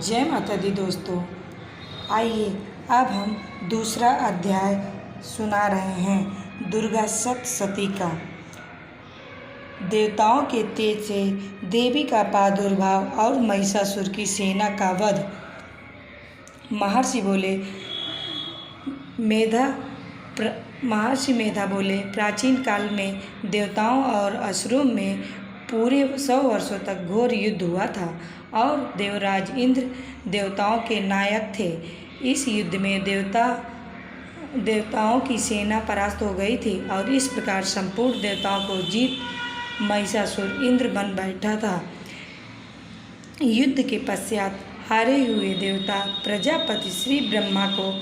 जय माता दी दोस्तों। आइए अब हम दूसरा अध्याय सुना रहे हैं दुर्गा सप्तशती का। देवताओं के तेज से देवी का प्रादुर्भाव और महिषासुर की सेना का वध। महर्षि मेधा बोले, प्राचीन काल में देवताओं और असुरों में पूरे 100 वर्षों तक घोर युद्ध हुआ था और देवराज इंद्र देवताओं के नायक थे। इस युद्ध में देवताओं की सेना परास्त हो गई थी और इस प्रकार संपूर्ण देवताओं को जीत महिषासुर इंद्र बन बैठा था। युद्ध के पश्चात हारे हुए देवता प्रजापति श्री ब्रह्मा को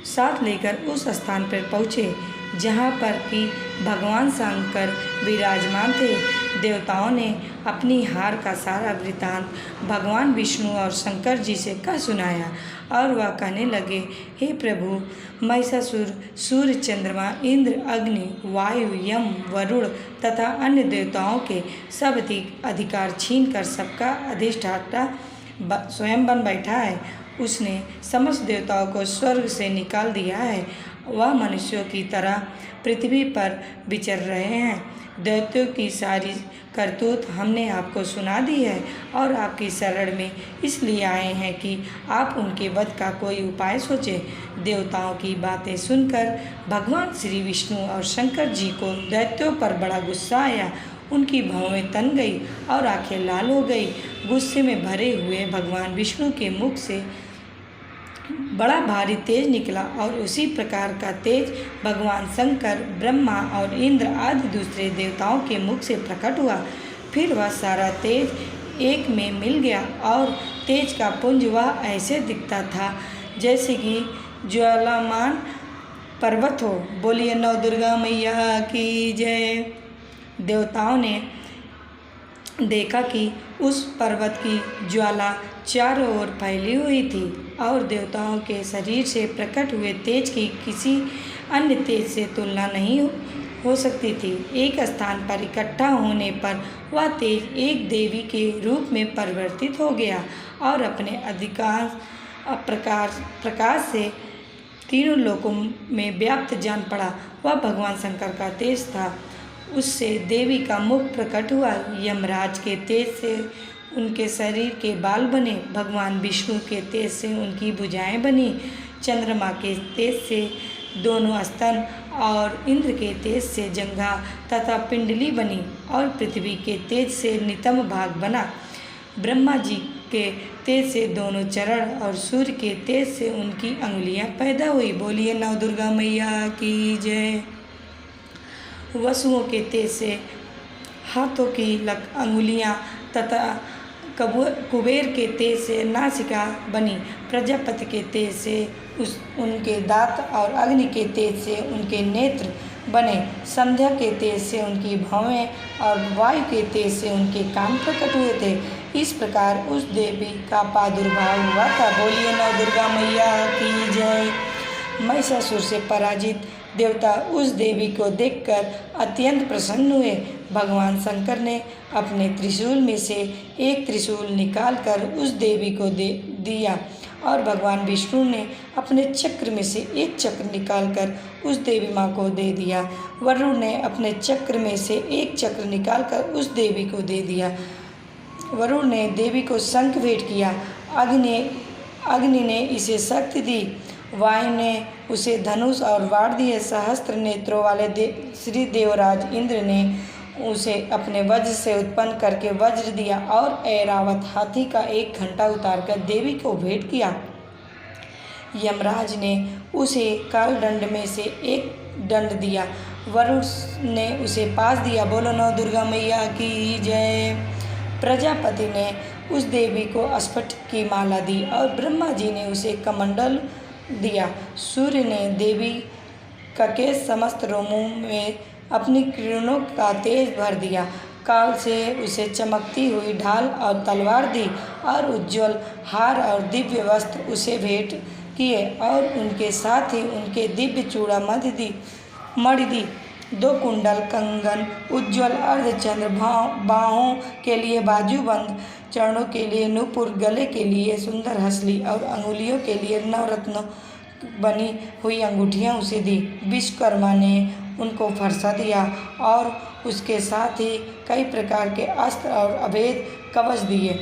साथ लेकर उस स्थान पर पहुँचे जहाँ पर कि भगवान शंकर विराजमान थे। देवताओं ने अपनी हार का सारा वृत्तांत भगवान विष्णु और शंकर जी से कह सुनाया और वह कहने लगे, हे प्रभु, महिषासुर सूर्य, चंद्रमा, इंद्र, अग्नि, वायु, यम, वरुण तथा अन्य देवताओं के सब अधिकार छीन कर सबका अधिष्ठाता स्वयं बन बैठा है। उसने समस्त देवताओं को स्वर्ग से निकाल दिया है। वह मनुष्यों की तरह पृथ्वी पर विचर रहे हैं। दैत्यों की सारी करतूत हमने आपको सुना दी है और आपकी शरण में इसलिए आए हैं कि आप उनके वध का कोई उपाय सोचें। देवताओं की बातें सुनकर भगवान श्री विष्णु और शंकर जी को दैत्यों पर बड़ा गुस्सा आया। उनकी भौहें तन गई और आंखें लाल हो गई। गुस्से में भरे हुए भगवान विष्णु के मुख से बड़ा भारी तेज निकला और उसी प्रकार का तेज भगवान शंकर, ब्रह्मा और इंद्र आदि दूसरे देवताओं के मुख से प्रकट हुआ। फिर वह सारा तेज एक में मिल गया और तेज का पुंज वह ऐसे दिखता था जैसे कि ज्वालामान पर्वत हो। बोलिए नौ दुर्गा मैया की जय। देवताओं ने देखा कि उस पर्वत की ज्वाला चारों ओर फैली हुई थी और देवताओं के शरीर से प्रकट हुए तेज की किसी अन्य तेज से तुलना नहीं हो सकती थी। एक स्थान पर इकट्ठा होने पर वह तेज एक देवी के रूप में परिवर्तित हो गया और अपने अधिकांश प्रकाश से तीनों लोकों में व्याप्त जान पड़ा। वह भगवान शंकर का तेज था। उससे देवी का मुख प्रकट हुआ। यमराज के तेज से उनके शरीर के बाल बने। भगवान विष्णु के तेज से उनकी भुजाएं बनी। चंद्रमा के तेज से दोनों स्तन और इंद्र के तेज से जंघा तथा पिंडली बनी और पृथ्वी के तेज से नितंब भाग बना। ब्रह्मा जी के तेज से दोनों चरण और सूर्य के तेज से उनकी अंगुलियां पैदा हुई। बोलिए नौ दुर्गा मैया की जय। वसुओं के तेज से हाथों की अंगुलियां तथा कुबेर के तेज से नासिका बनी। प्रजापति के तेज से उनके दांत और अग्नि के तेज से उनके नेत्र बने। संध्या के तेज से उनकी भौहें और वायु के तेज से उनके कान प्रकट हुए थे। इस प्रकार उस देवी का प्रादुर्भाव हुआ था। बोलिए नौ दुर्गा मैया की जय। महिषासुर से पराजित देवता उस देवी को देखकर अत्यंत प्रसन्न हुए। भगवान शंकर ने अपने त्रिशूल में से एक त्रिशूल निकालकर उस देवी को दे दिया और भगवान विष्णु ने अपने चक्र में से एक चक्र निकालकर उस देवी माँ को दे दिया। वरुण ने अपने चक्र में से एक चक्र निकालकर उस देवी को दे दिया। वरुण ने देवी को शंख भेंट किया। अग्नि ने इसे शक्ति दी। वायु ने उसे धनुष और बाण दिए। सहस्त्र नेत्रों वाले श्री देवराज इंद्र ने उसे अपने वज्र से उत्पन्न करके वज्र दिया और ऐरावत हाथी का एक घंटा उतारकर देवी को भेंट किया। यमराज ने उसे काल दंड में से एक दंड दिया। वरुण ने उसे पास दिया। बोलो नौ दुर्गा मैया की जय। प्रजापति ने उस देवी को स्फटिक की माला दी और ब्रह्मा जी ने उसे कमंडल दिया। सूर्य ने देवी के समस्त रोमों में अपनी किरणों का तेज भर दिया। काल से उसे चमकती हुई ढाल और तलवार दी और उज्ज्वल हार और दिव्य वस्त्र उसे भेंट किए और उनके साथ ही उनके दिव्य चूड़ा मणि दी। 2 कुंडल कंगन, उज्ज्वल अर्धचंद्र, बाहों के लिए बाजूबंद, चरणों के लिए नूपुर, गले के लिए सुंदर हंसली और अंगुलियों के लिए नवरत्नों बनी हुई अंगूठियाँ उसे दी। विश्वकर्मा ने उनको फरसा दिया और उसके साथ ही कई प्रकार के अस्त्र और अभेद कवच दिए,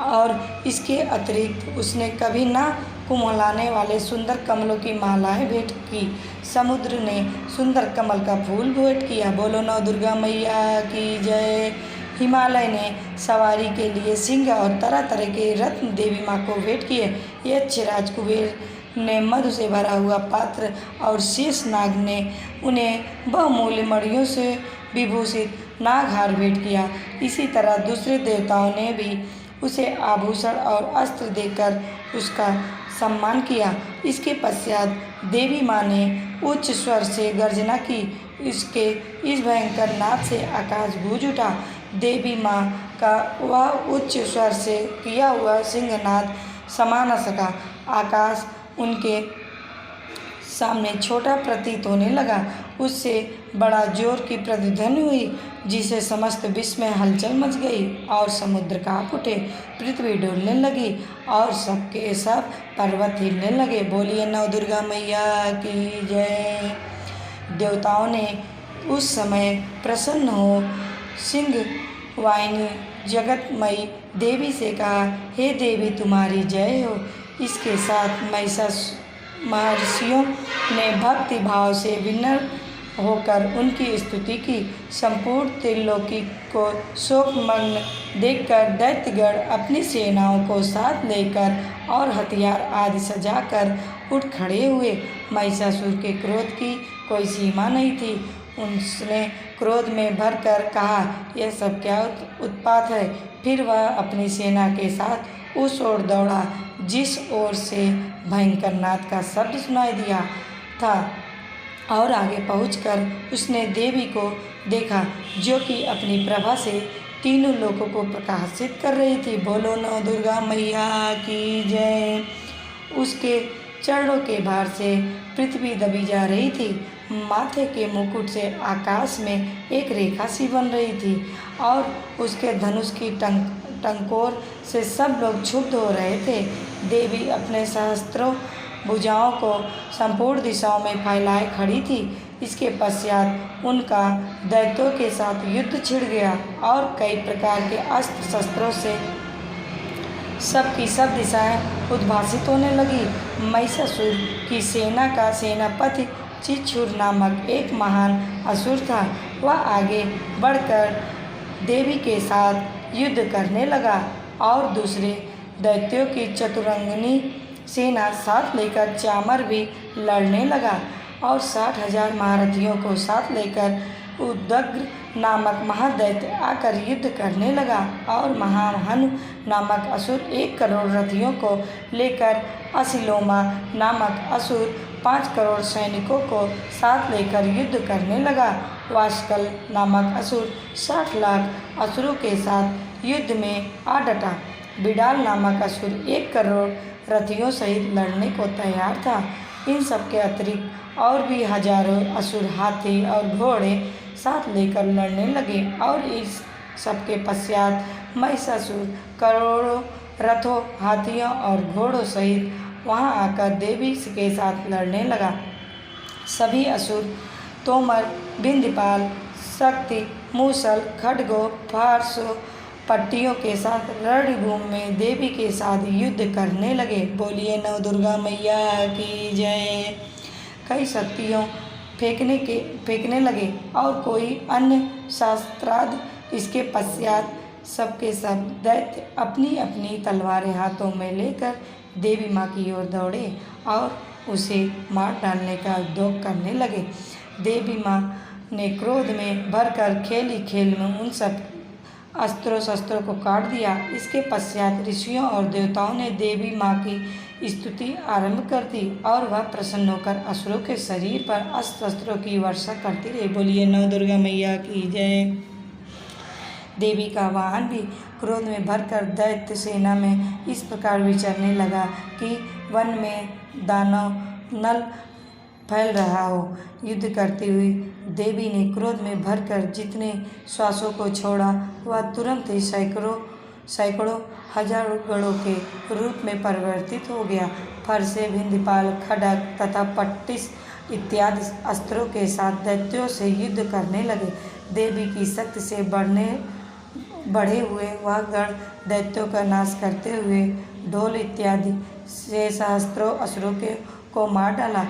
और इसके अतिरिक्त उसने कभी ना कुम्हलाने वाले सुंदर कमलों की मालाएं भेंट की। समुद्र ने सुंदर कमल का फूल भेंट किया। बोलो नौ दुर्गा मैया की जय। हिमालय ने सवारी के लिए सिंह और तरह तरह के रत्न देवी माँ को भेंट किए। यक्षराज कुबेर ने मधु से भरा हुआ पात्र और शेष नाग ने उन्हें बहुमूल्य मणियों से विभूषित नागहार भेंट किया। इसी तरह दूसरे देवताओं ने भी उसे आभूषण और अस्त्र देकर उसका सम्मान किया। इसके पश्चात देवी माँ ने उच्च स्वर से गर्जना की। इसके इस भयंकर नाद से आकाश गूंज उठा। देवी माँ का वह उच्च स्वर से किया हुआ सिंहनाद समा न सका। आकाश उनके सामने छोटा प्रतीत होने लगा। उससे बड़ा जोर की प्रतिध्वनि हुई, जिसे समस्त विश्व में हलचल मच गई और समुद्र काँप उठे, पृथ्वी डोलने लगी और सबके सब पर्वत हिलने लगे। बोलिए नौ दुर्गा मैया की जय। देवताओं ने उस समय प्रसन्न हो सिंह वाहिनी जगतमयी देवी से कहा, हे देवी तुम्हारी जय हो। इसके साथ महर्षियों ने भक्ति भाव से विनम्र होकर उनकी स्तुति की। संपूर्ण त्रिलोकी को शोकमग्न देखकर दैत्यगण अपनी सेनाओं को साथ लेकर और हथियार आदि सजाकर उठ खड़े हुए। महिषासुर के क्रोध की कोई सीमा नहीं थी। उसने क्रोध में भरकर कहा, यह सब क्या उत्पात है। फिर वह अपनी सेना के साथ उस ओर दौड़ा जिस ओर से भयंकर नाद का शब्द सुनाई दिया था, और आगे पहुंचकर उसने देवी को देखा, जो कि अपनी प्रभा से तीनों लोगों को प्रकाशित कर रही थी। बोलो नौ दुर्गा मैया की जय। उसके चरणों के भार से पृथ्वी दबी जा रही थी। माथे के मुकुट से आकाश में एक रेखा सी बन रही थी, और उसके धनुष की टंकोर से सब लोग क्षुब्ध हो रहे थे। देवी अपने सहस्त्रों भुजाओं को संपूर्ण दिशाओं में फैलाए खड़ी थी। इसके पश्चात उनका दैत्यों के साथ युद्ध छिड़ गया और कई प्रकार के अस्त्र शस्त्रों से सबकी सब दिशाएं उद्भासित होने लगी। महिषासुर की सेना का सेनापति चिच्छुर नामक एक महान असुर था। वह आगे बढ़कर देवी के साथ युद्ध करने लगा और दूसरे दैत्यों की चतुरंगिनी सेना साथ लेकर चामर भी लड़ने लगा, और 60,000 महारथियों को साथ लेकर उदग्र नामक महादैत्य आकर युद्ध करने लगा। और महाहनु नामक असुर 1 करोड़ रथियों को लेकर असिलोमा नामक असुर 5 करोड़ सैनिकों को साथ लेकर युद्ध करने लगा। वास्कल नामक असुर 60 लाख असुरों के साथ युद्ध में आ डटा। बिडाल नामक असुर 1 करोड़ रथियों सहित लड़ने को तैयार था। इन सब के अतिरिक्त और भी हजारों असुर हाथी और घोड़े साथ लेकर लड़ने लगे, और इस सबके पश्चात महिषासुर करोड़ों रथों, हाथियों और घोड़ों सहित वहां आकर देवी के साथ लड़ने लगा। सभी असुर तोमर, बिंदपाल, शक्ति, मूसल, खड्गों, फारसों, पट्टियों के साथ रणभूमि में देवी के साथ युद्ध करने लगे। बोलिए नौ दुर्गा मैया की जय। कई शक्तियों फेंकने लगे और कोई अन्य शास्त्रार्थ। इसके पश्चात सबके सब दैत्य अपनी अपनी तलवारें हाथों में लेकर देवी माँ की ओर दौड़े और उसे मार डालने का उद्योग करने लगे। देवी माँ ने क्रोध में भरकर खेली खेल में उन सब अस्त्रों शस्त्रों को काट दिया। इसके पश्चात ऋषियों और देवताओं ने देवी माँ की स्तुति आरंभ कर दी, और वह प्रसन्न होकर असुरों के शरीर पर अस्त्र शस्त्रों की वर्षा करती रही। बोलिए नौ दुर्गा मैया की जय। देवी का वाहन भी क्रोध में भरकर दैत्य सेना में इस प्रकार विचरने लगा कि वन में दानव नल फैल रहा हो। युद्ध करती हुई देवी ने क्रोध में भरकर जितने श्वासों को छोड़ा, वह तुरंत ही सैकड़ों हजारों गणों के रूप में परिवर्तित हो गया। फरसे, भिंदीपाल, खड्ग तथा पट्टिस इत्यादि अस्त्रों के साथ दैत्यों से युद्ध करने लगे। देवी की शक्ति से बढ़े हुए वह गण दैत्यों का नाश करते हुए ढोल इत्यादि से सहस्त्रों असुरों को मार डाला।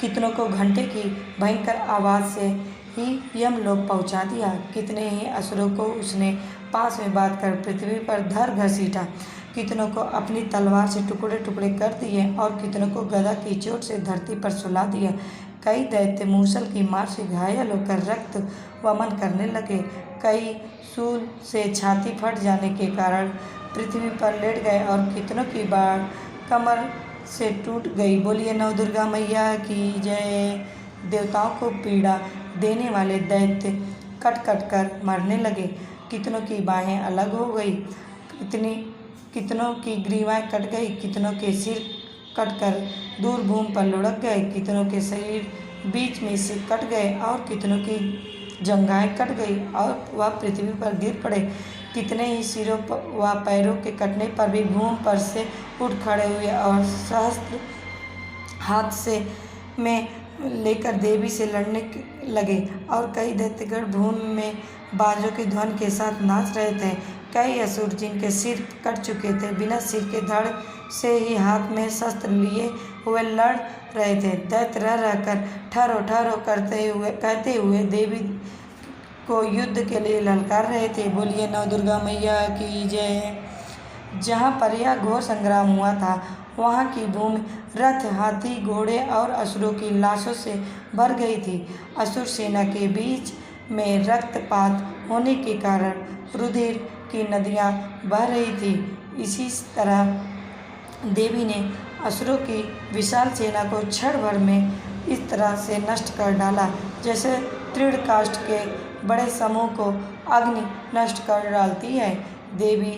कितनों को घंटे की भयंकर आवाज़ से ही यमलोक पहुंचा दिया। कितने ही असुरों को उसने पास में बांध कर पृथ्वी पर धर घसीटा। कितनों को अपनी तलवार से टुकड़े टुकड़े कर दिए और कितनों को गदा की चोट से धरती पर सुला दिया। कई दैत्य मूसल की मार से घायल होकर रक्त वमन करने लगे। कई शूल से छाती फट जाने के कारण पृथ्वी पर लेट गए और कितनों की बाढ़ कमर से टूट गई। बोलिए नव दुर्गा मैया की जय। देवताओं को पीड़ा देने वाले दैत्य कट कट कर मरने लगे। कितनों की बाहें अलग हो गई, कितनों की ग्रीवाएं कट गई, कितनों के सिर कटकर दूर भूमि पर लुढ़क गए, कितनों के शरीर बीच में से कट गए और कितनों की जंघाएं कट गई और वह पृथ्वी पर गिर पड़े। कितने ही सिरों व पैरों के कटने पर भी भूमि पर से उठ खड़े हुए और सहस्त्र हाथ से में लेकर देवी से लड़ने लगे। और कई दैत्यगण भूमि में बाजों की ध्वनि के साथ नाच रहे थे। कई असुर जिनके सिर कट चुके थे, बिना सिर के धड़ से ही हाथ में शस्त्र लिए हुए लड़ रहे थे। दैत्य रह रहकर ठहरो ठहरो कहते हुए देवी को युद्ध के लिए ललकार रहे थे। बोलिए नव दुर्गा मैया की जय। जहाँ पर यह घोर संग्राम हुआ था, वहाँ की भूमि रथ, हाथी, घोड़े और असुरों की लाशों से भर गई थी। असुर सेना के बीच में रक्तपात होने के कारण रुधिर की नदियाँ बह रही थी। इसी तरह देवी ने असुरों की विशाल सेना को क्षण भर में इस तरह से नष्ट कर डाला जैसे तृण काष्ठ के बड़े समूह को अग्नि नष्ट कर डालती है। देवी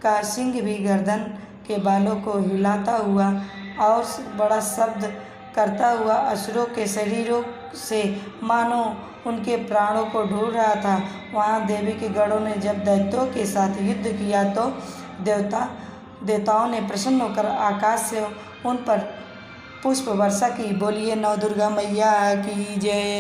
का सिंह भी गर्दन के बालों को हिलाता हुआ और बड़ा शब्द करता हुआ असुरों के शरीरों से मानो उनके प्राणों को ढूंढ रहा था। वहाँ देवी के गणों ने जब दैत्यों के साथ युद्ध किया तो देवताओं ने प्रसन्न होकर आकाश से उन पर पुष्प वर्षा की। बोलिए नव दुर्गा मैया की जय।